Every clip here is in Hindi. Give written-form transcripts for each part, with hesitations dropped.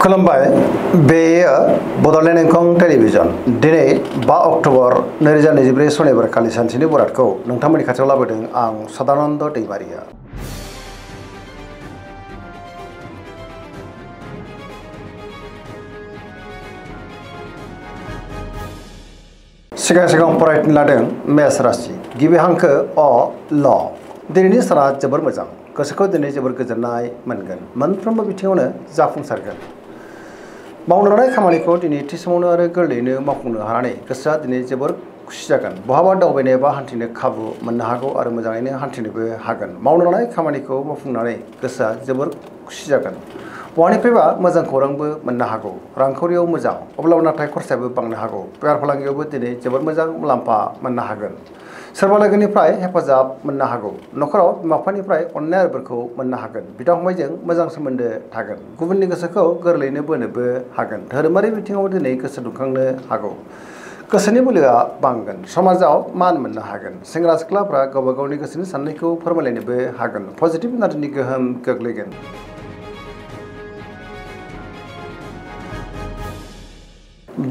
खुलुमबाय बेयो बड'लेण्ड इंखं टेलिभिजन दिनै 5 अक्ट'बर 2024 सनिबार खालि सानसेनि बरादखौ नोंथांमोननि खाथियाव लाबोदों आं सदानन्द दैमारिया। सिगां फरायनो लादों मेष राशि गिबि हांखो अ ल दिनैनि साना जोबोर मोजां गोसोखौ दिनै जोबोर गोजोननाय मोनगोन मोनफ्रोमबो बिथिङावनो जाफुंसारगोन मावनो लानाय खामानिखौ दिनै थि समावनो आरो गोरलैयैनो मावफुंनो हानानै गोसोआ दिनै जोबोर खुसि जागोन बहाबा दावबायनो एबा हान्थिनो खाबु मोननो हागौ आरो मोजाङैनो हान्थिनोबो हागोन मावनो लानाय खामानिखौ मावफुंनानै गोसोआ जोबोर खुसि जागोन बहानिफ्रायबा मोजां खौरांबो मोननो हागौ रांखावरियाव मोजां अब्लाबो नाथाय खरसायाबो बांनो हागौ बेफार फालांगियावबो दिनै जोबोर मोजां मुलाम्फा मोननो हागोन सोरबा लोगोनिफ्राय हेफाजाब मोननो हागौ न'खराव बिमा बिफानिफ्राय अननाय आरोफोरखौ मोननो हागोन बिदा फंबायजों मोजां सोमोन्दो थागोन गुबुननि गोसोखौ गोरलैयैनो बोनोबो हागोन धोरोमारि बिथिङाव दिनै गोसो दुंखांनो हागौ गोसोनि बोलोआ बांगोन समाजाव मान मोननो हागोन सेंग्रा सिख्लाफ्रा गावबा गावनि गोसोनि साननायखौ फोरमायलायनोबो हागोन पजिटिभ एनार्जिनि गोहोम गोग्लैगोन।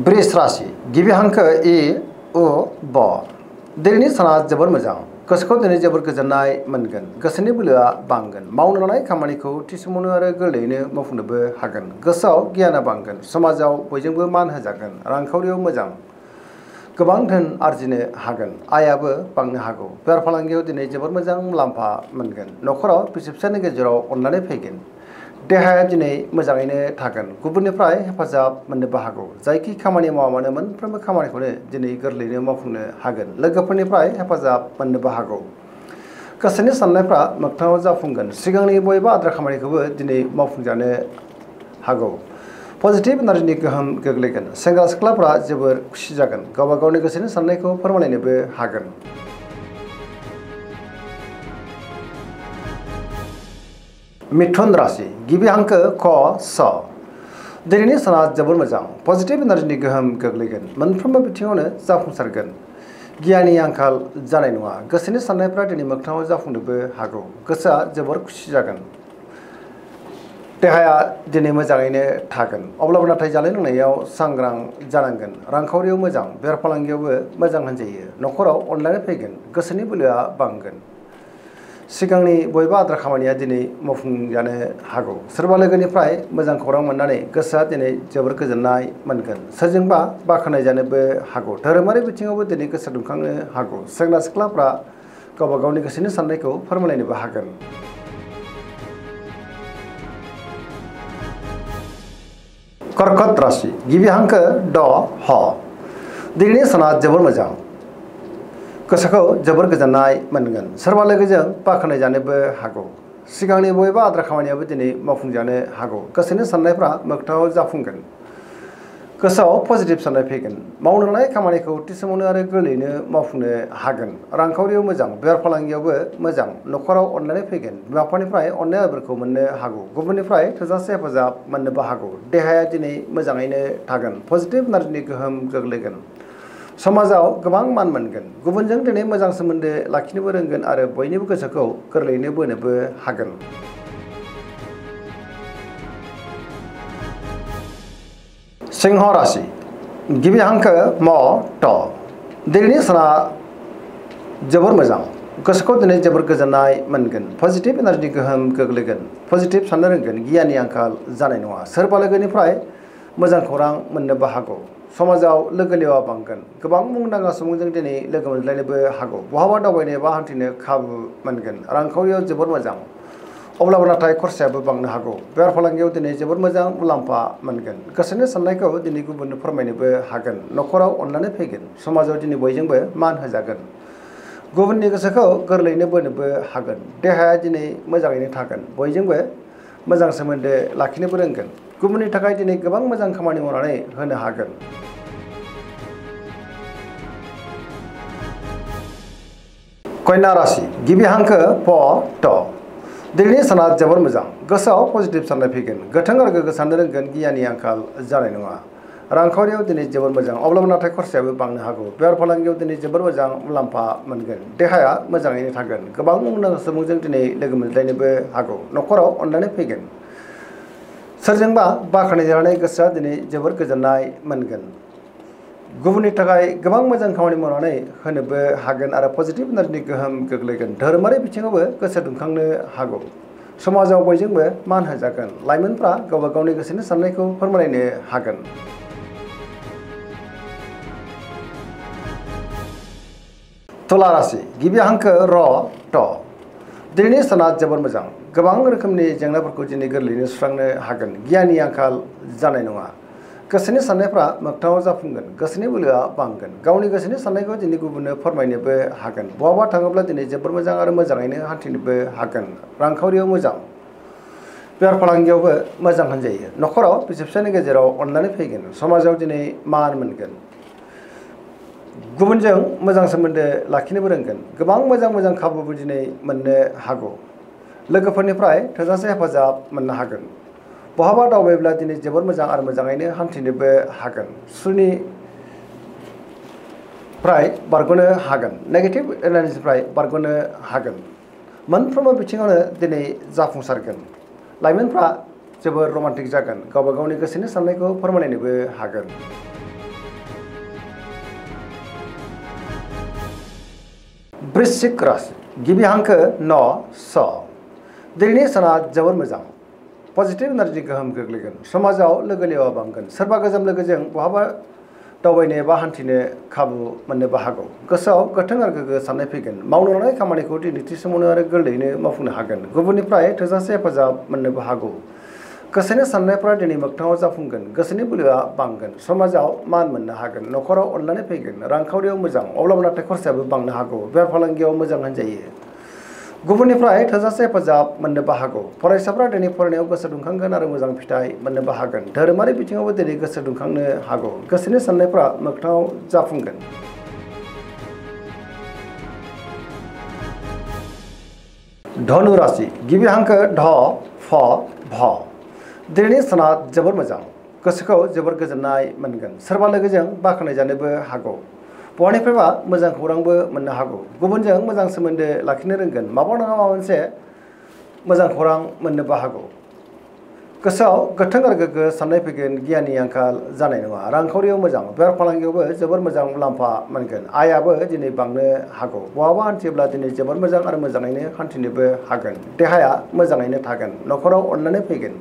वृष राशि गिबि हांखो इ उ ब दिनैनि साना जोबोर मोजां गोसोखौ दिनै जोबोर गोजोननाय मोनगोन गोसोनि बोलोआ बांगोन मावनो लानाय खामानिखौ थि समावनो आरो गोरलैयैनो मावफुंनोबो हागोन गोसोआव गियाना बांगोन समाजाव बयजोंबो मान होजागोन रांखावरियाव मोजां गोबां धोन आरजिनो हागोन आयाबो बांनो हागौ बेफार फालांगियाव दिनै जोबोर मोजां मुलाम्फा मोनगोन न'खराव बिसि फिसायनि गेजेराव अननानै फैगोन देहाया दिनै मोजाङैनो थागोन गुबुननिफ्राय हेफाजाब मोननोबो हागौ जायखि खामानि मावा मानो मोनफ्रोमबो खामानिखौनो दिनै गोरलैयैनो मावफुंनो हागोन लोगोफोरनिफ्राय हेफाजाब मोननोबो हागौ गोसोनि साननायफ्रा मोगथाङाव जाफुंगोन सिगांनि बयबो आद्रा खामानिखौबो दिनै मावफुंजानो हागौ पजिटिभ एनार्जिनि गोहोम गोग्लैगोन सेंग्रा सिख्लाफ्रा जोबोर खुसि जागोन गावबा गावनि गोसोनि साननायखौ फोरमायलायनोबो हागोन। मिथुन राशि गिबि हांखो क स दिनैनि साना जोबोर मोजां पजिटिभ एनार्जिनि गोहोम गोग्लैगोन मोनफ्रोमबो बिथिङावनो जाफुंसारगोन गियाननि आंखाल जानाय नङा गोसोनि साननायफ्रा दिनै मोगथाङाव जाफुंनोबो हागौ गोसोआ जोबोर खुसि जागोन देहाया दिनै मोजाङैनो थागोन अब्लाबो नाथाय जानाय लोंनायाव सांग्रां जानांगोन रांखावरियाव मोजां बेफार फालांगियावबो मोजां होनजायो न'खराव अनलायनाय फैगोन गोसोनि बोलोआ बांगोन सिगांनि बयबो आद्रा खामानिया दिनै मावफुंजानो हागौ सोरबा लोगोनिफ्राय मोजां खौरां मोननानै गोसोआ दिनै जोबोर गोजोननाय मोनगोन सोरजोंबा बाख्नाय जानोबो हागौ धोरोमारि बिथिङावबो दिनै गोसो दुंखांनो हागौ सेंग्रा सिख्लाफ्रा गावबा गावनि गोसोनि साननायखौ फोरमायलायनोबो हागोन। कर्कट राशि गिबि हांखो ड ह दिनैनि साना जोबोर मोजां गोसोखौ जोबोर गोजोननाय मोनगोन सोरबा लोगोजों बाख्नाय जानोबो हागौ सिगांनि बयबो आद्रा खामानियाबो दिनै मावफुंजानो हागौ गोसोनि साननायफ्रा मोगथाङाव जाफुंगोन गोसोआव पजिटिभ साननाय फैगोन मावनो लानाय खामानिखौ थि समावनो आरो गोरलैयैनो मावफुंनो हागोन रांखावरियाव मोजां बेफार फालांगियावबो मोजां न'खराव अनलायनाय फैगोन बिमा बिफानिफ्राय अननाय आदरखौ मोननो हागौ गुबुननिफ्राय थोजासे हेफाजाब मोननोबो हागौ देहाया दिनै मोजाङैनो थागोन पजिटिभ एनार्जिनि गोहोम गोग्लैगोन समाजाव गोबां मान मोनगोन गुबुनजों दिनै मोजां सोमोन्दो लाखिनोबो रोंगोन आरो बयनिबो गोसोखौ गोरलैयैनो बोनोबो हागोन। सिंह राशि गिबि हांखो म ट दिनैनि साना जोबोर मोजां गोसोखौ दिनै जोबोर गोजोननाय मोनगोन पजिटिभ एनार्जिनि गोहोम गोग्लैगोन पजिटिभ साननो रोंगोन गियाननि आंखाल जानाय नङा सोरबा लोगोनिफ्राय मोजां खौरां मोननोबो हागौ समाजाव लोगो लेवा बांगोन गोबां मुंदांखा सुबुंजों दिनै लोगो मोनज्लायनोबो हागौ बहाबा दावबायनो एबा हान्थिनो खाबु मोनगोन रांखावरियाव जोबोर मोजां अब्लाबो नाथाय खरसायाबो बांनो हागौ बेफार फालांगियाव दिनै जोबोर मोजां मुलाम्फा मोनगोन गोसोनि साननायखौ दिनै गुबुननो फोरमायनोबो हागोन न'खराव अननानै फैगोन समाजाव दिनै बयजोंबो मान होजागोन गुबुननि गोसोखौ गोरलैयैनो बोनोबो हागोन देहाया दिनै मोजाङैनो थागोन बयजोंबो मोजां सोमोन्दो लाखिनोबो रोंगोन गुबुननि थाखाय दिनै गोबां मोजां खामानि मावनानै होनो हागोन। कन्या राशि गिबि हांखो प ट दिनैनि साना जोबोर मोजां गोसोआव पजिटिभ साननाय फैगोन गोथों आरो गोग्गो साननो रोंगोन गियाननि आंखाल जानाय नङा रांखावरियाव दिनै जोबोर मोजां अब्लाबो नाथाय खरसायाबो बांनो हागौ बेफार फालांगियाव दिनै जोबोर मोजां मुलाम्फा मोनगोन देहाया मोजाङैनो थागोन गोबां मुंदांखा सुबुंजों दिनै लोगो मोनज्लायनोबो हागौ न'खराव अनलायनाय फैगोन सोरजोंबा बाख्नायजानाय गोसोआ दिनै जोबोर गोजोननाय मोनगोन गुबुननि थाखाय गोबां मोजां खामानि मावनानै होनोबो हागोन आरो पजिटिभ एनार्जिनि गोहोम गोग्लैगोन धोरोमारि बिथिङावबो गोसो दुंखांनो हागौ समाजाव बयजोंबो मान होजागोन लाइमोनफ्रा गावबा गावनि गोसोनि साननायखौ फोरमायनो हागोन तुला राशि गिबि हांखो र ट दिनैनि साना जोबोर मोजां गोबां रोखोमनि जेंनाफोरखौ दिनै गोरलैयैनो सुस्रांनो हागोन गियाननि आंखाल जानाय नङा गोसोनि साननायफ्रा मोगथाङाव जाफुंगोन गोसोनि बोलोआ बांगोन गावनि गोसोनि साननायखौ दिनै गुबुननो फोरमायनोबो हागोन बहाबा थाङोब्ला दिनै जोबोर मोजां आरो मोजाङैनो हान्थिनोबो हागोन रांखावरियाव मोजां बेफार फालांगियावबो मोजां होनजायो नखराव बिसि फिसायनि गेजेराव अननानै फैगोन समाजाव दिनै मान मोनगोन गुबुनजों मोजां सोमोन्दो लाखिनोबो रोंगोन गोबां मोजां खाबुबो दिनै मोननो हागौ लोगोफोरनिफ्राय थोजासे हेफाजाब मोननो हागोन बहाबा दावबायब्ला दिनै जोबोर मोजां आरो मोजाङैनो हान्थिनोबो हागोन सुनिफ्राय बारग'नो हागोन नेगेटिभ एनार्जिनिफ्राय बारग'नो हागोन मोनफ्रोमबो बिथिङावनो दिनै जाफुंसारगोन लाइमोनफ्रा जोबोर रमान्टिक जागोन गावबा गावनि गोसोनि साननायखौ फोरमायनोबो हागोन वृश्चिक राशि गिबि हांखो न स दिनैनि साना जोबोर मोजां पजिटिभ एनार्जि गोहोम गोग्लैगोन समाजाव लोगो लेवा बांगोन सोरबा गोजाम लोगोजों बहाबा दावबायनो एबा हान्थिनो खाबु मोननोबो हागौ गोसोआव गोथों आरो गोग्गो साननाय फैगोन मावनो लानाय खामानिखौ दिनै थि समावनो आरो गोरलैयैनो मावफुंनो हागोन गुबुननिफ्राय थोजासे हेफाजाब मोननोबो हागौ गोसोनि साननायफ्रा दिनै मोगथाङाव जाफुंगोन गोसोनि बोलोआ बांगोन समाजाव मान मोननो हागोन नखराव अननानै फैगोन रांखावरियाव मोजां अब्लाबो नाथाय खरसायाबो बांनो हागौ बेफार फालांगियाव मोजां होनजायो गुबुननिफ्राय थोजासे हेफाजाब मोननोबो हागौ फरायसाफ्रा दिनै फरायनायाव गोसो दुंखांगोन आरो मोजां फिथाइ मोननोबो हागोन धोरोमारि बिथिङावबो दिनै गोसो दुंखांनो हागौ गोसोनि साननायफ्रा मोगथाङाव जाफुंगोन धनु राशि गिबि हांखो ढ फ भ दिनैनि साना जोबोर मोजां गोसोखौ जोबोर गोजोननाय मोनगोन सोरबा लोगोजों बाख्नायजानोबो हागौ बहानिफ्रायबा मोजां खौरांबो मोननो हागौ गुबुनजों मोजां सोमोन्दो लाखिनो रोंगोन माबा नङा माबा मोनसे मोजां खौरां मोननोबो हागौ गोसोआव गोथों आरो गोग्गो साननाय फैगोन गियाननि आंखाल जानाय नङा रांखावरियाव मोजां बेफार फालांगियावबो जोबोर मोजां मुलाम्फा मोनगोन आयाबो दिनै बांनो हागौ बहाबा हान्थियोब्ला दिनै जोबोर मोजां आरो मोजाङैनो हान्थिनोबो हागोन देहाया मोजाङैनो थागोन नखराव अननानै फैगोन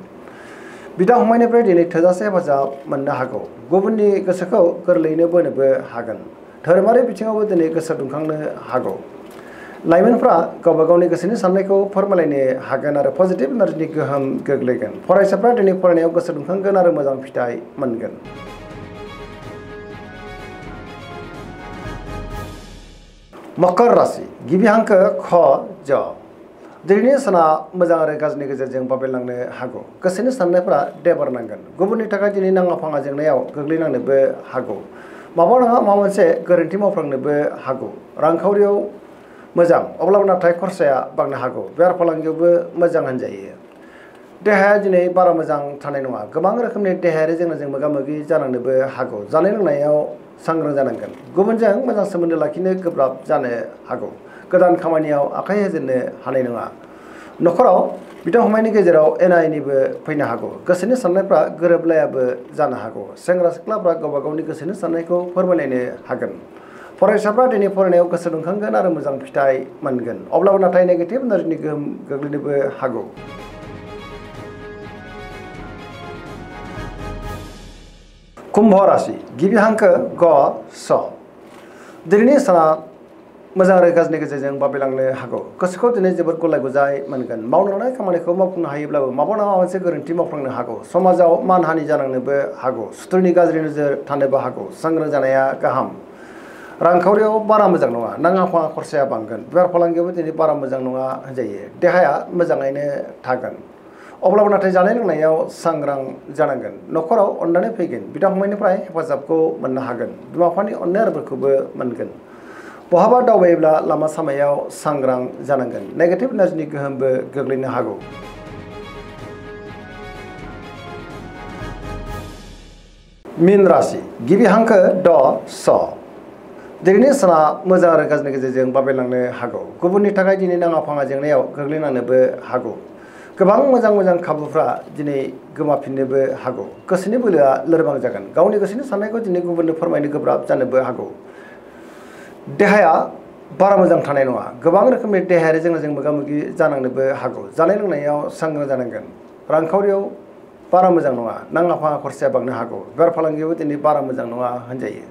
बिदा फंबायनिफ्राय दिनै थोजासे हेफाजाब मोननो हागौ गुबुननि गोसोखौ गोरलैयैनो बोनोबो हागोन धोरोमारि बिथिङावबो दिनै गोसो दुंखांनो हागौ लाइमोनफ्रा गावबा गावनि गोसोनि साननायखौ फोरमायलायनो हागोन आरो पजिटिभ एनार्जिनि गोहोम गोग्लैगोन फरायसाफ्रा दिनै फरायनायाव गोसो दुंखांगोन आरो मोजां फिथाइ मोनगोन मकर राशि गिबि हांखो ख ज दिनैनि साना मोजां आरो गाज्रिनि गेजेरजों बाबेलांनो हागौ गोसोनि साननायफ्रा देबार नांगोन गुबुननि थाखाय दिनै नाङा फाङा जेंनायाव गोग्लैनांनोबो हागौ माबा नङा माबा मोनसे गोरोन्थि मावफ्लांनोबो हागौ रांखावरियाव मोजां अब्लाबो नाथाय खरसाया बांनो हागौ बेफार फालांगियावबो मोजां होनजायो देहाया दिनै बारा मोजां थानाय नङा गोबां रोखोमनि देहायारि जेंनाजों मोगा मोगि जानांनोबो हागौ जानाय लोंनायाव सांग्रां जानांगोन गुबुनजों मोजां सोमोन्दो लाखिनो गोब्राब जानो हागौ गोदान खामानियाव आखाइ होजेननो हानाय नङा नखराव बिदा फंबायनि गेजेराव एना एनिबो फैनो हागौ गोसोनि साननायफ्रा गोरोबलायाबो जानो हागौ सेंग्रा सिख्लाफ्रा गावबा गावनि गोसोनि साननायखौ फोरमायलायनो हागोन फरायसाफ्रा दिनै फरायनायाव गोसो दुंखांगोन आरो मोजां फिथाइ मोनगोन अब्लाबो नाथाय नेगेटिभ एनार्जिनि गोहोम गोग्लैनोबो हागौ कुम्भ राशि गिबि हांखो ग स दिनैनि साना मोजां आरो गाज्रिनि गेजेरजों बाबेलांनो हागौ गोसोखौ दिनै जोबोद गलाय गुजाय मोनगोन मावनो लानाय खामानिखौ मावफुंनो हायोब्लाबो माबा नङा मोनसे गोरोन्थि मावफ्लांनो हागौ समाजाव मानहानि जानांनोबो हागौ सुथुरनि गाज्रि नोजोर थानोबो हागौ सांग्रां जानाया गाहाम रांखावरियाव बारा मोजां नङा नाङा फाङा खरसाया बांगोन बेफार फालांगियावबो दिनै बारा मोजां नङा होनजायो देहाया मोजाङैनो थागोन अब्लाबो नाथाय जानाय लोंनायाव सांग्रां जानांगोन नखराव अननानै फैगोन बिदा फंबायनिफ्राय हेफाजाबखौ मोननो हागोन बिमा बिफानि अननाय आरो बोरखौबो मोनगोन बहाबा दावबायोब्ला लामा सामायाव सांग्रां जानांगोन नेगेटिभ एनार्जिनि गोहोमबो गोग्लैनो हागौ मीन राशि गिबि हांखो ड स दिनैनि साना मोजां आरो गाज्रिनि गेजेरजों बाबेलांनो हागौ गुबुननि थाखाय दिनै नाङा फाङा जेंनायाव गोग्लैनांनोबो हागौ गोबां मोजां खाबुफ्रा दिनै गोमाफिननोबो हागौ गोसोनि बोलोआ लोरबां जागोन गावनि गोसोनि साननायखौ दिनै गुबुननो फोरमायनो गोब्राब जानोबो हागौ देहाया बारा मोजां थानाय नङा गोबां रोखोमनि देहायारि जेंनाजों मोगा-मोगि जानांनोबो हागौ जानाय लोंनायाव सांग्रां जानांगोन रांखावरियाव बारा मोजां नङा नाङा-फाङा खरसाया बांनो हागौ बेफार फालांगियावबो दिनै बारा मोजां नङा होनजायो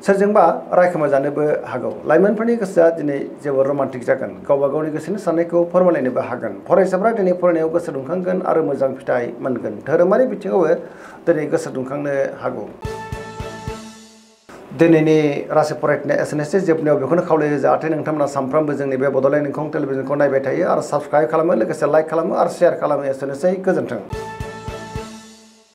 सोरजोंबा रायखोमा जानोबो हागौ लाइमोनफोरनि गोसोआ दिनै जोबोर रमान्टिक जागोन गावबा गावनि गोसोनि साननायखौ फोरमायलायनोबो हागोन फरायसाफ्रा दिनै फरायनायाव गोसो दुंखांगोन आरो मोजां फिथाइ मोनगोन धोरोमारि बिथिङावबो दिनै गोसो दुंखांनो हागौ दिनैनि राशि फरायथिनाय एसेनोसै जोबनायाव बेखौनो खावलायो जाहाथे नोंथांमोना सानफ्रोमबो जोंनि बे बड'लेण्ड इंखं टेलिभिजनखौ नायबाय थायो आरो साबस्क्राइब खालामो लोगोसे लाइक खालामो आरो शेयार खालामो एसेनोसै गोजोन्थों।